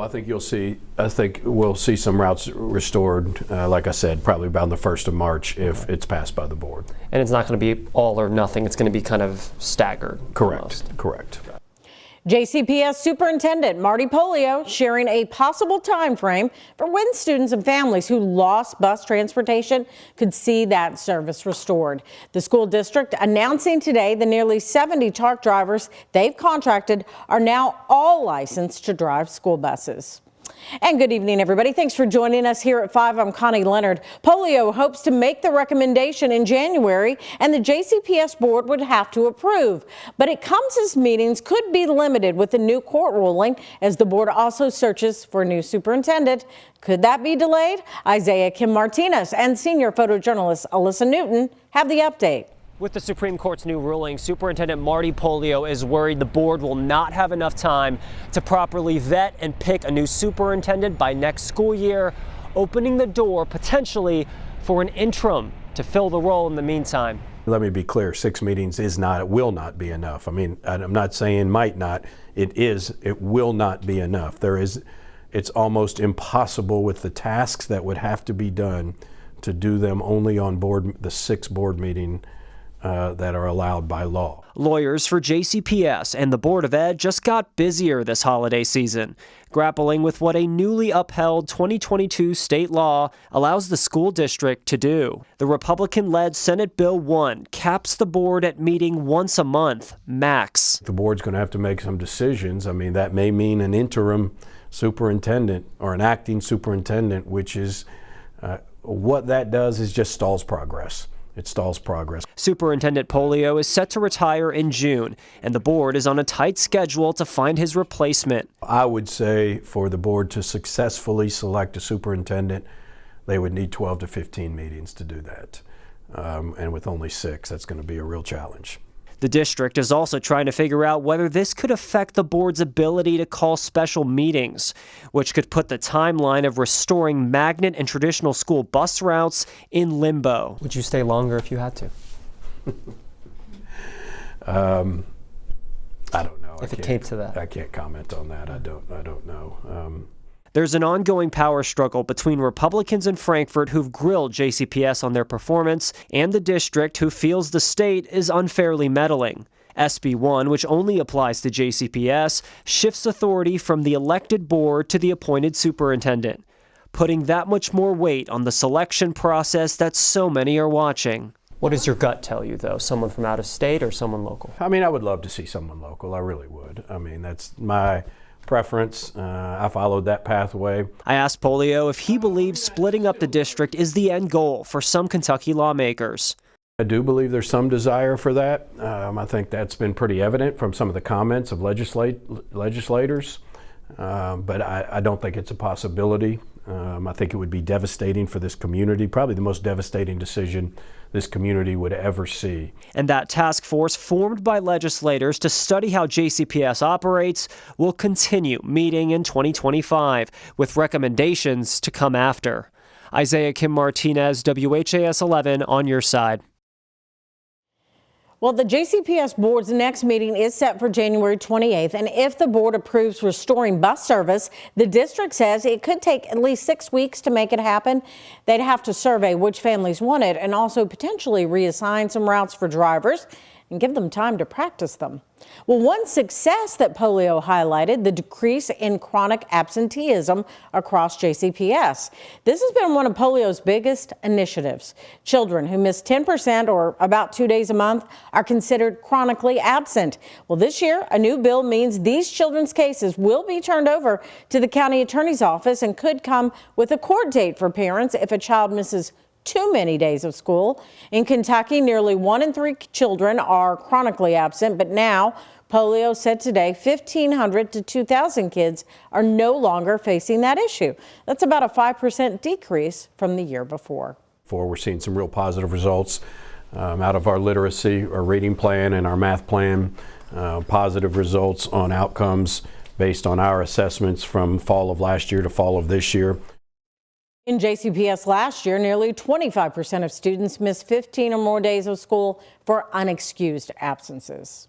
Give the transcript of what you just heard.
I think we'll see some routes restored, like I said, probably about the 1st of March if it's passed by the board. And it's not going to be all or nothing. It's going to be kind of staggered. Correct. Almost. Correct. JCPS Superintendent Marty Polio sharing a possible time frame for when students and families who lost bus transportation could see that service restored. The school district announcing today the nearly 70 truck drivers they've contracted are now all licensed to drive school buses. And good evening, everybody. Thanks for joining us here at 5. I'm Connie Leonard. Polio hopes to make the recommendation in January, and the JCPS board would have to approve. But it comes as meetings could be limited with the new court ruling, as the board also searches for a new superintendent. Could that be delayed? Isaiah Kim Martinez and senior photojournalist Alyssa Newton have the update. With the Supreme Court's new ruling, Superintendent Marty Polio is worried the board will not have enough time to properly vet and pick a new superintendent by next school year, opening the door potentially for an interim to fill the role in the meantime. Let me be clear, 6 meetings will not be enough. I mean, I'm not saying might not, it will not be enough. It's almost impossible with the tasks that would have to be done to do them only on the 6 board meeting that are allowed by law. Lawyers for JCPS and the Board of Ed just got busier this holiday season, grappling with what a newly upheld 2022 state law allows the school district to do. The Republican-led Senate Bill 1 caps the board at meeting once a month, max. The board's going to have to make some decisions. I mean, that may mean an interim superintendent or an acting superintendent, which is what that does is just stalls progress. It stalls progress. Superintendent Polio is set to retire in June, and the board is on a tight schedule to find his replacement. I would say for the board to successfully select a superintendent, they would need 12 to 15 meetings to do that. And with only 6, that's going to be a real challenge. The district is also trying to figure out whether this could affect the board's ability to call special meetings, which could put the timeline of restoring magnet and traditional school bus routes in limbo. Would you stay longer if you had to? I don't know. If it came to that. I can't comment on that. I don't know. There's an ongoing power struggle between Republicans in Frankfort who've grilled JCPS on their performance and the district who feels the state is unfairly meddling. SB 1, which only applies to JCPS, shifts authority from the elected board to the appointed superintendent, putting that much more weight on the selection process that so many are watching. What does your gut tell you, though? Someone from out of state or someone local? I mean, I would love to see someone local. I really would. I mean, that's my preference. I followed that pathway. I asked Polio if he believes splitting up the district is the end goal for some Kentucky lawmakers. I do believe there's some desire for that. I think that's been pretty evident from some of the comments of legislators, but I don't think it's a possibility. I think it would be devastating for this community, probably the most devastating decision this community would ever see. And that task force, formed by legislators to study how JCPS operates, will continue meeting in 2025, with recommendations to come after. Isaiah Kim Martinez, WHAS 11, on your side. Well, the JCPS board's next meeting is set for January 28th, and if the board approves restoring bus service, the district says it could take at least 6 weeks to make it happen. They'd have to survey which families want it and also potentially reassign some routes for drivers and give them time to practice them. Well, one success that Polio highlighted, the decrease in chronic absenteeism across JCPS. This has been one of Polio's biggest initiatives. Children who miss 10% or about 2 days a month are considered chronically absent. Well, this year, a new bill means these children's cases will be turned over to the county attorney's office and could come with a court date for parents if a child misses too many days of school. In Kentucky, nearly 1 in 3 children are chronically absent, but now Polio said today 1,500 to 2,000 kids are no longer facing that issue. That's about a 5% decrease from the year before. We're seeing some real positive results out of our literacy, our reading plan, and our math plan. Positive results on outcomes based on our assessments from fall of last year to fall of this year. In JCPS last year, nearly 25% of students missed 15 or more days of school for unexcused absences.